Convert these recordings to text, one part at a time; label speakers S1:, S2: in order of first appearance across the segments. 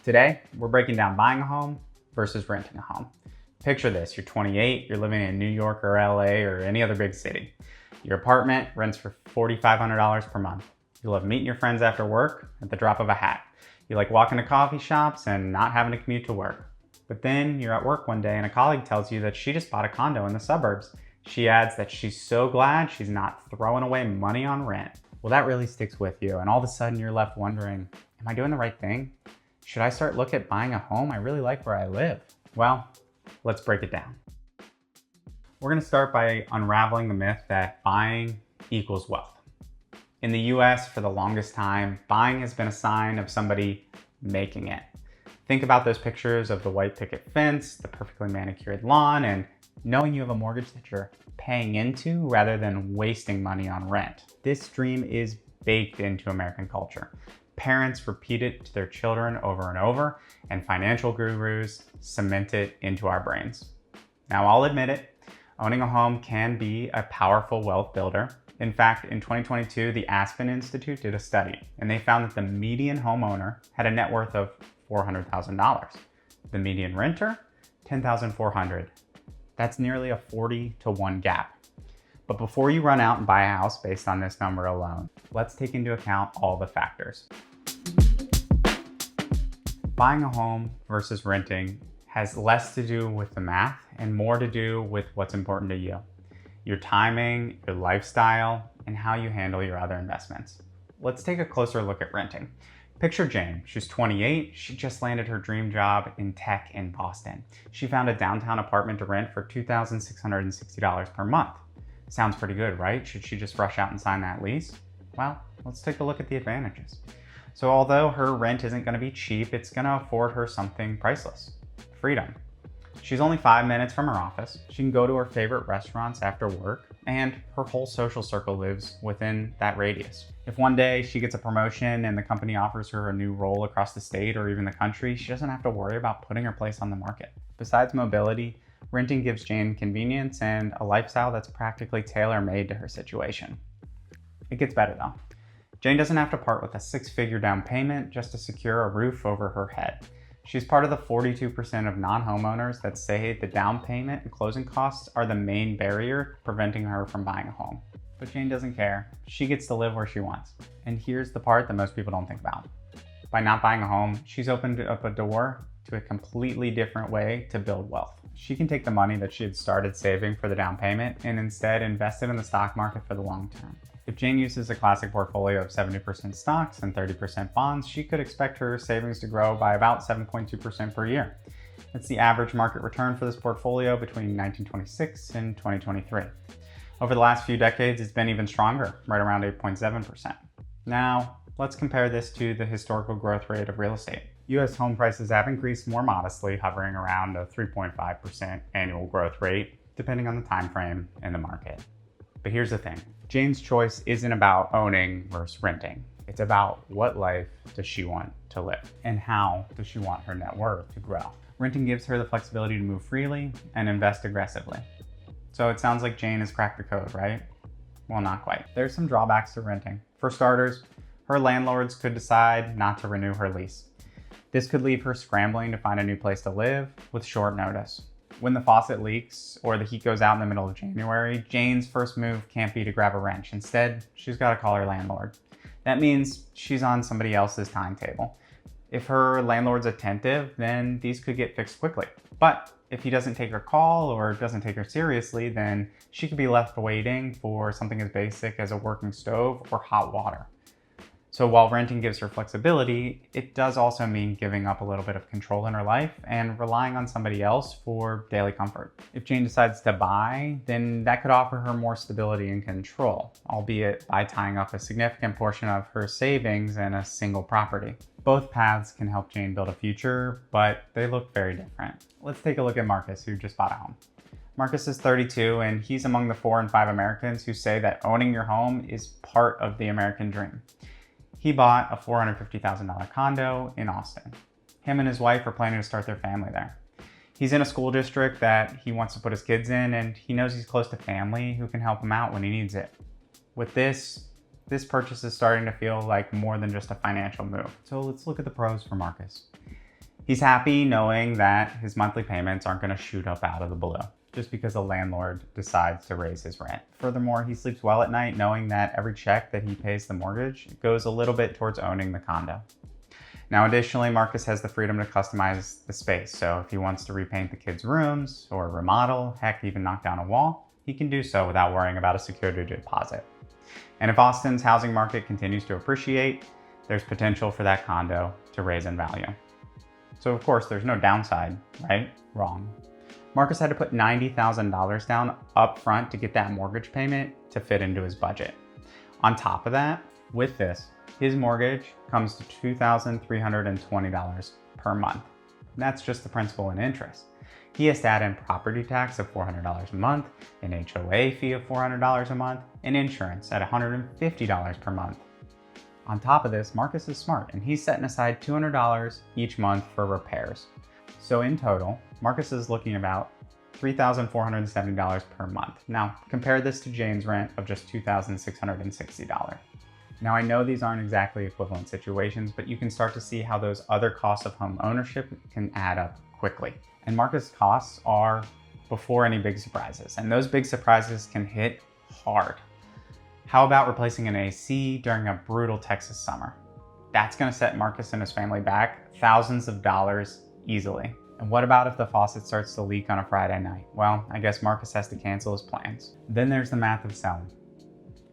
S1: Today, we're breaking down buying a home versus renting a home. Picture this, you're 28, you're living in New York or LA or any other big city. Your apartment rents for $4,500 per month. You love meeting your friends after work at the drop of a hat. You like walking to coffee shops and not having to commute to work. But then you're at work one day and a colleague tells you that she just bought a condo in the suburbs. She adds that she's so glad she's not throwing away money on rent. Well, that really sticks with you, and all of a sudden you're left wondering, am I doing the right thing? Should I start looking at buying a home? I really like where I live. Well, let's break it down. We're gonna start by unraveling the myth that buying equals wealth. In the US, for the longest time, buying has been a sign of somebody making it. Think about those pictures of the white picket fence, the perfectly manicured lawn, and knowing you have a mortgage that you're paying into rather than wasting money on rent. This dream is baked into American culture. Parents repeat it to their children over and over, and financial gurus cement it into our brains. Now, I'll admit it, owning a home can be a powerful wealth builder. In fact, in 2022, the Aspen Institute did a study, and they found that the median homeowner had a net worth of $400,000. The median renter, $10,400. That's nearly a 40-to-1 gap. But before you run out and buy a house based on this number alone, let's take into account all the factors. Buying a home versus renting has less to do with the math and more to do with what's important to you. Your timing, your lifestyle, and how you handle your other investments. Let's take a closer look at renting. Picture Jane. She's 28. She just landed her dream job in tech in Boston. She found a downtown apartment to rent for $2,660 per month. Sounds pretty good, right? Should she just rush out and sign that lease? Well, let's take a look at the advantages. So although her rent isn't going to be cheap, it's going to afford her something priceless: freedom. She's only 5 minutes from her office. She can go to her favorite restaurants after work, and her whole social circle lives within that radius. If one day she gets a promotion and the company offers her a new role across the state or even the country, she doesn't have to worry about putting her place on the market. Besides mobility, renting gives Jane convenience and a lifestyle that's practically tailor-made to her situation. It gets better though. Jane doesn't have to part with a 6-figure down payment just to secure a roof over her head. She's part of the 42% of non-homeowners that say the down payment and closing costs are the main barrier preventing her from buying a home. But Jane doesn't care. She gets to live where she wants. And here's the part that most people don't think about. By not buying a home, she's opened up a door to a completely different way to build wealth. She can take the money that she had started saving for the down payment and instead invest it in the stock market for the long term. If Jane uses a classic portfolio of 70% stocks and 30% bonds, she could expect her savings to grow by about 7.2% per year. That's the average market return for this portfolio between 1926 and 2023. Over the last few decades, it's been even stronger, right around 8.7%. Now, let's compare this to the historical growth rate of real estate. US home prices have increased more modestly, hovering around a 3.5% annual growth rate, depending on the time frame and the market. But here's the thing. Jane's choice isn't about owning versus renting. It's about what life does she want to live and how does she want her net worth to grow. Renting gives her the flexibility to move freely and invest aggressively. So it sounds like Jane has cracked the code, right? Well, not quite. There's some drawbacks to renting. For starters, her landlords could decide not to renew her lease. This could leave her scrambling to find a new place to live with short notice. When the faucet leaks or the heat goes out in the middle of January, Jane's first move can't be to grab a wrench. Instead, she's got to call her landlord. That means she's on somebody else's timetable. If her landlord's attentive, then these could get fixed quickly. But if he doesn't take her call or doesn't take her seriously, then she could be left waiting for something as basic as a working stove or hot water. So while renting gives her flexibility, it does also mean giving up a little bit of control in her life and relying on somebody else for daily comfort. If Jane decides to buy, then that could offer her more stability and control, albeit by tying up a significant portion of her savings in a single property. Both paths can help Jane build a future, but they look very different. Let's take a look at Marcus, who just bought a home. Marcus is 32, and he's among the 4 in 5 Americans who say that owning your home is part of the American dream. He bought a $450,000 condo in Austin. Him and his wife are planning to start their family there. He's in a school district that he wants to put his kids in, and he knows he's close to family who can help him out when he needs it. With this purchase is starting to feel like more than just a financial move. So let's look at the pros for Marcus. He's happy knowing that his monthly payments aren't going to shoot up out of the blue just because a landlord decides to raise his rent. Furthermore, he sleeps well at night knowing that every check that he pays the mortgage goes a little bit towards owning the condo. Now, additionally, Marcus has the freedom to customize the space. So if he wants to repaint the kids' rooms or remodel, heck, even knock down a wall, he can do so without worrying about a security deposit. And if Austin's housing market continues to appreciate, there's potential for that condo to raise in value. So of course, there's no downside, right? Wrong. Marcus had to put $90,000 down up front to get that mortgage payment to fit into his budget. On top of that, with this, his mortgage comes to $2,320 per month. That's just the principal and interest. He has to add in property tax of $400 a month, an HOA fee of $400 a month, and insurance at $150 per month. On top of this, Marcus is smart and he's setting aside $200 each month for repairs. So in total, Marcus is looking about $3,470 per month. Now, compare this to Jane's rent of just $2,660. Now, I know these aren't exactly equivalent situations, but you can start to see how those other costs of home ownership can add up quickly. And Marcus' costs are before any big surprises, and those big surprises can hit hard. How about replacing an AC during a brutal Texas summer? That's gonna set Marcus and his family back thousands of dollars easily. And what about if the faucet starts to leak on a Friday night? Well, I guess Marcus has to cancel his plans. Then there's the math of selling.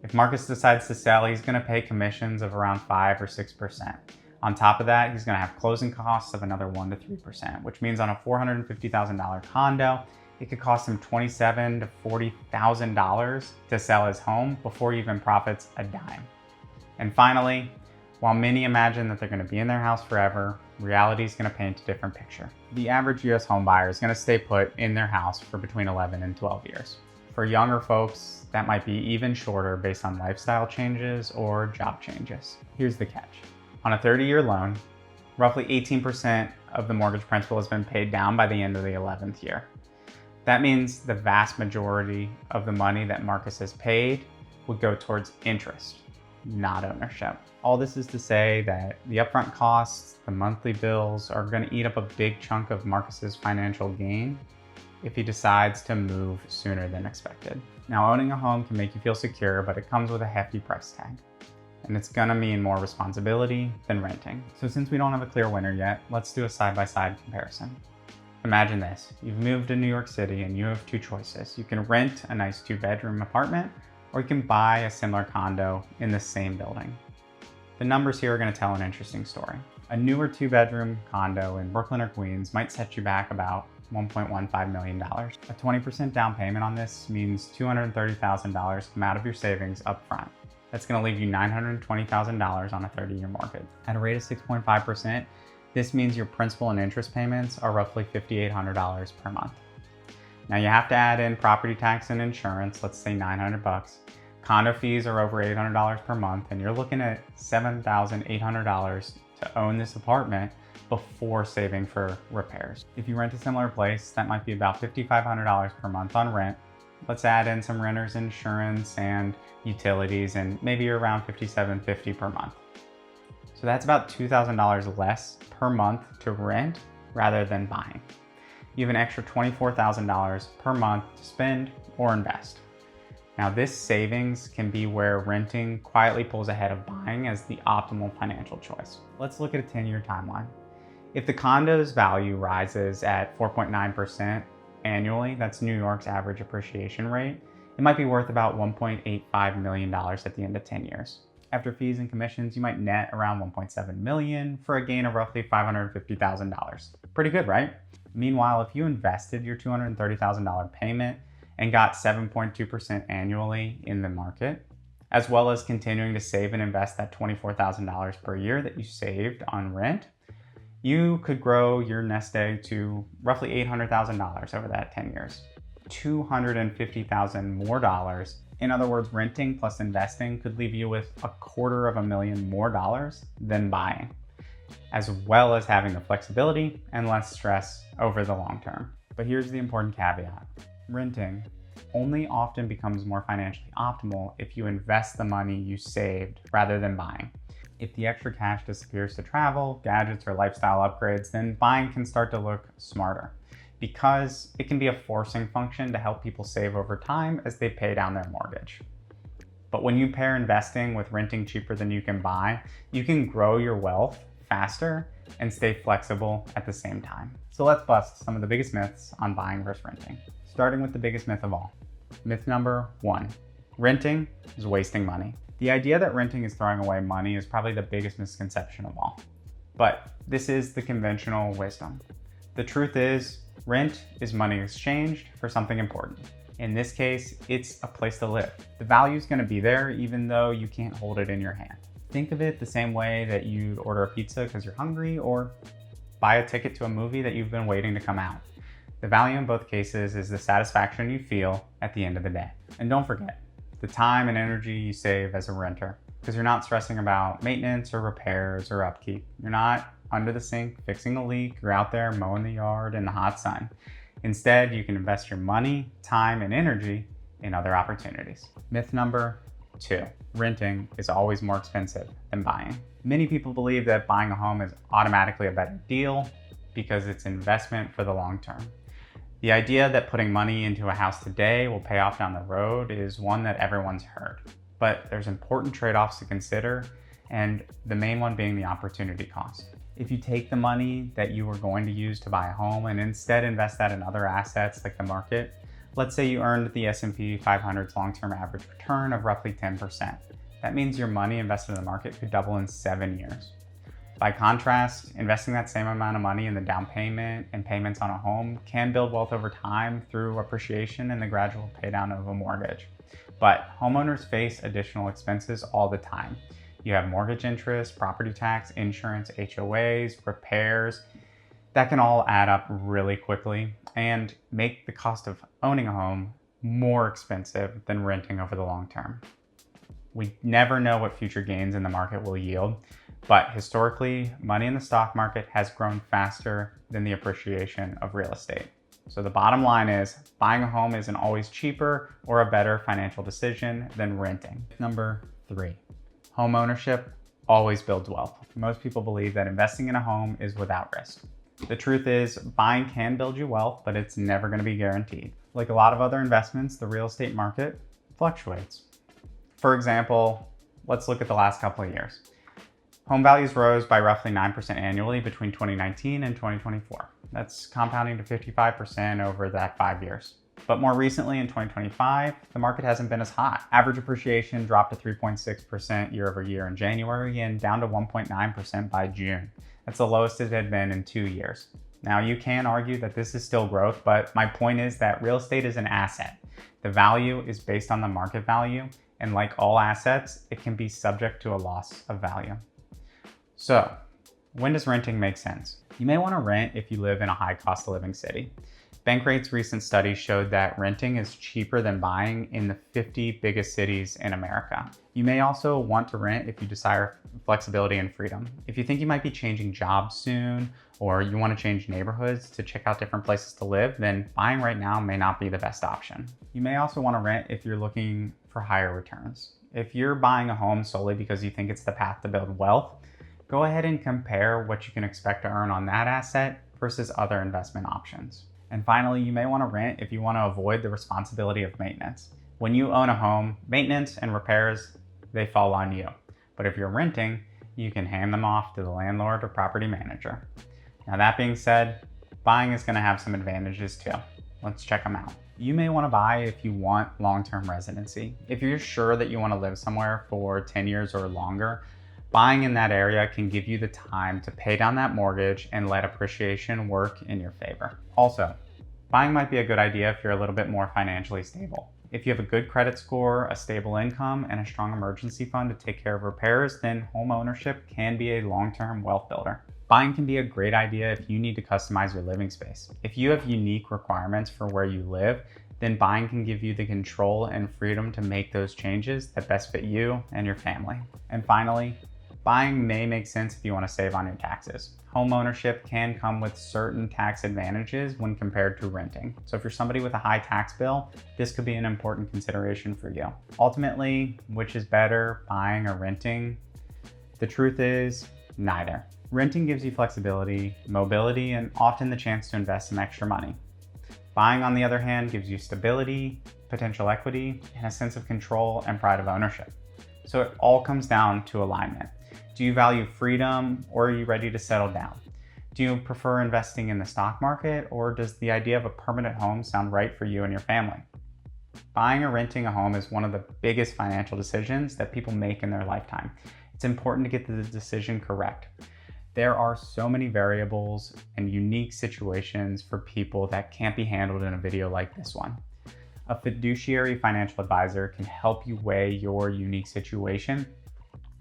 S1: If Marcus decides to sell, he's gonna pay commissions of around 5 or 6%. On top of that, he's gonna have closing costs of another 1 to 3%, which means on a $450,000 condo, it could cost him $27,000 to $40,000 to sell his home before he even profits a dime. And finally, while many imagine that they're gonna be in their house forever, reality is gonna paint a different picture. The average US home buyer is gonna stay put in their house for between 11 and 12 years. For younger folks, that might be even shorter based on lifestyle changes or job changes. Here's the catch. On a 30-year loan, roughly 18% of the mortgage principal has been paid down by the end of the 11th year. That means the vast majority of the money that Marcus has paid would go towards interest, not ownership. All this is to say that the upfront costs, the monthly bills are going to eat up a big chunk of Marcus's financial gain if he decides to move sooner than expected. Now, owning a home can make you feel secure, but it comes with a hefty price tag. And it's gonna mean more responsibility than renting. So since we don't have a clear winner yet, let's do a side-by-side comparison. Imagine this, you've moved to New York City and you have two choices. You can rent a nice 2-bedroom apartment, or you can buy a similar condo in the same building. The numbers here are gonna tell an interesting story. A newer 2-bedroom condo in Brooklyn or Queens might set you back about $1.15 million. A 20% down payment on this means $230,000 come out of your savings up front. That's gonna leave you $920,000 on a 30-year mortgage. At a rate of 6.5%, this means your principal and interest payments are roughly $5,800 per month. Now you have to add in property tax and insurance, let's say $900. Condo fees are over $800 per month, and you're looking at $7,800 to own this apartment before saving for repairs. If you rent a similar place, that might be about $5,500 per month on rent. Let's add in some renter's insurance and utilities, and maybe you're around $5,750 per month. So that's about $2,000 less per month to rent rather than buying. You have an extra $24,000 per month to spend or invest. Now, this savings can be where renting quietly pulls ahead of buying as the optimal financial choice. Let's look at a 10-year timeline. If the condo's value rises at 4.9% annually, that's New York's average appreciation rate, it might be worth about $1.85 million at the end of 10 years. After fees and commissions, you might net around $1.7 million for a gain of roughly $550,000. Pretty good, right? Meanwhile, if you invested your $230,000 payment and got 7.2% annually in the market, as well as continuing to save and invest that $24,000 per year that you saved on rent, you could grow your nest egg to roughly $800,000 over that 10 years. $250,000 more dollars. In other words, renting plus investing could leave you with $250,000 more dollars than buying, as well as having the flexibility and less stress over the long term. But here's the important caveat. Renting only often becomes more financially optimal if you invest the money you saved rather than buying. If the extra cash disappears to travel, gadgets, or lifestyle upgrades, then buying can start to look smarter because it can be a forcing function to help people save over time as they pay down their mortgage. But when you pair investing with renting cheaper than you can buy, you can grow your wealth faster and stay flexible at the same time. So let's bust some of the biggest myths on buying versus renting. Starting with the biggest myth of all. Myth number 1, renting is wasting money. The idea that renting is throwing away money is probably the biggest misconception of all. But this is the conventional wisdom. The truth is, rent is money exchanged for something important. In this case, it's a place to live. The value is going to be there even though you can't hold it in your hand. Think of it the same way that you'd order a pizza because you're hungry or buy a ticket to a movie that you've been waiting to come out. The value in both cases is the satisfaction you feel at the end of the day. And don't forget, the time and energy you save as a renter, because you're not stressing about maintenance or repairs or upkeep. You're not under the sink fixing a leak. You're out there mowing the yard in the hot sun. Instead, you can invest your money, time, and energy in other opportunities. Myth number 2, renting is always more expensive than buying. Many people believe that buying a home is automatically a better deal because it's investment for the long term. The idea that putting money into a house today will pay off down the road is one that everyone's heard, but there's important trade-offs to consider, and the main one being the opportunity cost. If you take the money that you were going to use to buy a home and instead invest that in other assets like the market, let's say you earned the S&P 500's long-term average return of roughly 10%. That means your money invested in the market could double in 7 years. By contrast, investing that same amount of money in the down payment and payments on a home can build wealth over time through appreciation and the gradual paydown of a mortgage. But homeowners face additional expenses all the time. You have mortgage interest, property tax, insurance, HOAs, repairs. That can all add up really quickly and make the cost of owning a home more expensive than renting over the long term. We never know what future gains in the market will yield, but historically, money in the stock market has grown faster than the appreciation of real estate. So the bottom line is, buying a home isn't always cheaper or a better financial decision than renting. Number 3, home ownership always builds wealth. Most people believe that investing in a home is without risk. The truth is, buying can build you wealth, but it's never going to be guaranteed. Like a lot of other investments, the real estate market fluctuates. For example, let's look at the last couple of years. Home values rose by roughly 9% annually between 2019 and 2024. That's compounding to 55% over that 5 years. But more recently in 2025, the market hasn't been as hot. Average appreciation dropped to 3.6% year over year in January and down to 1.9% by June. That's the lowest it had been in 2 years. Now you can argue that this is still growth, but my point is that real estate is an asset. The value is based on the market value, and like all assets, it can be subject to a loss of value. So, when does renting make sense? You may want to rent if you live in a high cost of living city. Bankrate's recent study showed that renting is cheaper than buying in the 50 biggest cities in America. You may also want to rent if you desire flexibility and freedom. If you think you might be changing jobs soon, or you want to change neighborhoods to check out different places to live, then buying right now may not be the best option. You may also want to rent if you're looking for higher returns. If you're buying a home solely because you think it's the path to build wealth, go ahead and compare what you can expect to earn on that asset versus other investment options. And finally, you may want to rent if you want to avoid the responsibility of maintenance. When you own a home, maintenance and repairs, they fall on you. But if you're renting, you can hand them off to the landlord or property manager. Now that being said, buying is going to have some advantages too. Let's check them out. You may want to buy if you want long-term residency. If you're sure that you want to live somewhere for 10 years or longer, buying in that area can give you the time to pay down that mortgage and let appreciation work in your favor. Also, buying might be a good idea if you're a little bit more financially stable. If you have a good credit score, a stable income, and a strong emergency fund to take care of repairs, then home ownership can be a long-term wealth builder. Buying can be a great idea if you need to customize your living space. If you have unique requirements for where you live, then buying can give you the control and freedom to make those changes that best fit you and your family. And finally, buying may make sense if you want to save on your taxes. Home ownership can come with certain tax advantages when compared to renting. So if you're somebody with a high tax bill, this could be an important consideration for you. Ultimately, which is better, buying or renting? The truth is, neither. Renting gives you flexibility, mobility, and often the chance to invest some extra money. Buying, on the other hand, gives you stability, potential equity, and a sense of control and pride of ownership. So it all comes down to alignment. Do you value freedom, or are you ready to settle down? Do you prefer investing in the stock market, or does the idea of a permanent home sound right for you and your family? Buying or renting a home is one of the biggest financial decisions that people make in their lifetime. It's important to get the decision correct. There are so many variables and unique situations for people that can't be handled in a video like this one. A fiduciary financial advisor can help you weigh your unique situation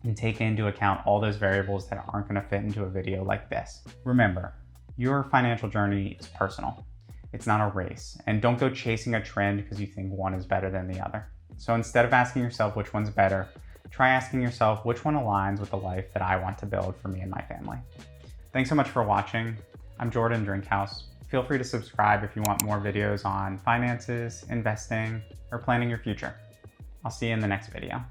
S1: and take into account all those variables that aren't going to fit into a video like this. Remember, your financial journey is personal. It's not a race, and don't go chasing a trend because you think one is better than the other. So instead of asking yourself which one's better, try asking yourself which one aligns with the life that I want to build for me and my family. Thanks so much for watching. I'm Jordan Drinkhouse. Feel free to subscribe if you want more videos on finances, investing, or planning your future. I'll see you in the next video.